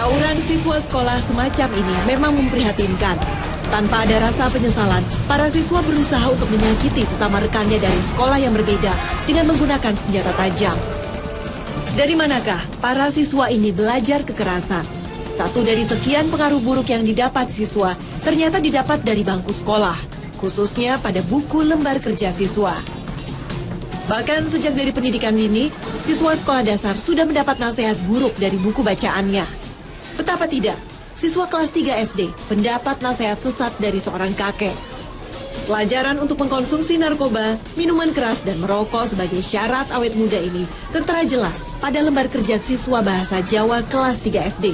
Tawuran siswa sekolah semacam ini memang memprihatinkan. Tanpa ada rasa penyesalan, para siswa berusaha untuk menyakiti sesama rekannya dari sekolah yang berbeda dengan menggunakan senjata tajam. Dari manakah para siswa ini belajar kekerasan? Satu dari sekian pengaruh buruk yang didapat siswa ternyata didapat dari bangku sekolah, khususnya pada buku lembar kerja siswa. Bahkan sejak dari pendidikan dini, siswa sekolah dasar sudah mendapat nasihat buruk dari buku bacaannya. Betapa tidak, siswa kelas 3 SD mendapat nasihat sesat dari seorang kakek. Pelajaran untuk mengkonsumsi narkoba, minuman keras, dan merokok sebagai syarat awet muda ini tertera jelas pada lembar kerja siswa bahasa Jawa kelas 3 SD.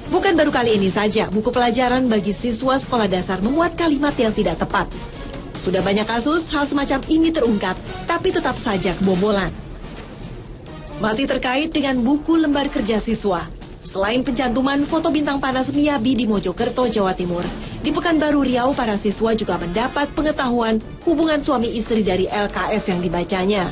Bukan baru kali ini saja buku pelajaran bagi siswa sekolah dasar memuat kalimat yang tidak tepat. Sudah banyak kasus hal semacam ini terungkap, tapi tetap saja kebobolan. Masih terkait dengan buku lembar kerja siswa, selain pencantuman foto bintang panas Miyabi di Mojokerto, Jawa Timur, di Pekanbaru Riau para siswa juga mendapat pengetahuan hubungan suami istri dari LKS yang dibacanya.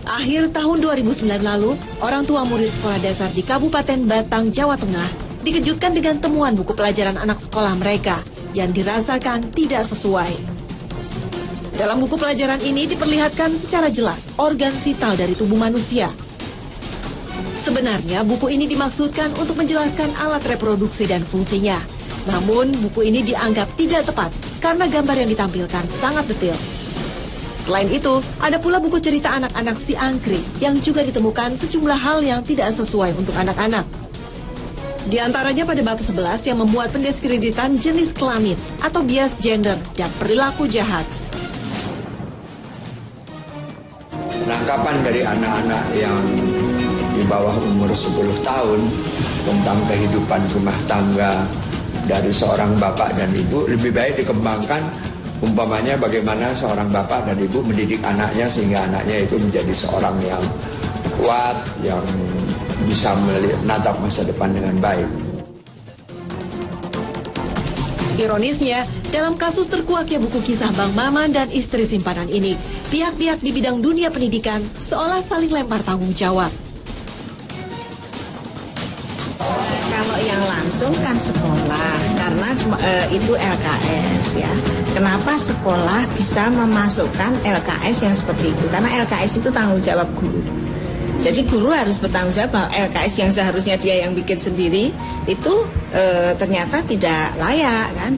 Akhir tahun 2009 lalu, orang tua murid sekolah dasar di Kabupaten Batang, Jawa Tengah, dikejutkan dengan temuan buku pelajaran anak sekolah mereka yang dirasakan tidak sesuai. Dalam buku pelajaran ini diperlihatkan secara jelas organ vital dari tubuh manusia. Sebenarnya buku ini dimaksudkan untuk menjelaskan alat reproduksi dan fungsinya. Namun buku ini dianggap tidak tepat karena gambar yang ditampilkan sangat detail. Selain itu, ada pula buku cerita anak-anak si Angkri yang juga ditemukan sejumlah hal yang tidak sesuai untuk anak-anak. Di antaranya pada bab 11 yang membuat pendeskreditan jenis kelamin atau bias gender dan perilaku jahat. Penangkapan dari anak-anak yang di bawah umur 10 tahun tentang kehidupan rumah tangga dari seorang bapak dan ibu lebih baik dikembangkan, umpamanya bagaimana seorang bapak dan ibu mendidik anaknya sehingga anaknya itu menjadi seorang yang kuat, yang bisa menatap masa depan dengan baik. Ironisnya, dalam kasus terkuaknya buku kisah Bang Maman dan istri simpanan ini, pihak-pihak di bidang dunia pendidikan seolah saling lempar tanggung jawab. Kalau yang langsung kan sekolah, karena itu LKS ya. Kenapa sekolah bisa memasukkan LKS yang seperti itu? Karena LKS itu tanggung jawab guru. Jadi guru harus bertanggung jawab bahwa LKS yang seharusnya dia yang bikin sendiri itu ternyata tidak layak kan.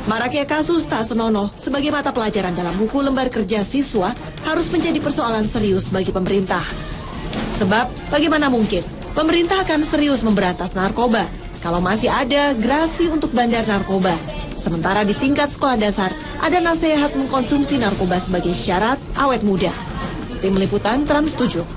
Maraknya kasus tak senonoh sebagai mata pelajaran dalam buku lembar kerja siswa harus menjadi persoalan serius bagi pemerintah. Sebab bagaimana mungkin pemerintah akan serius memberantas narkoba kalau masih ada grasi untuk bandar narkoba. Sementara di tingkat sekolah dasar ada nasihat mengkonsumsi narkoba sebagai syarat awet muda. Tim Liputan Trans 7.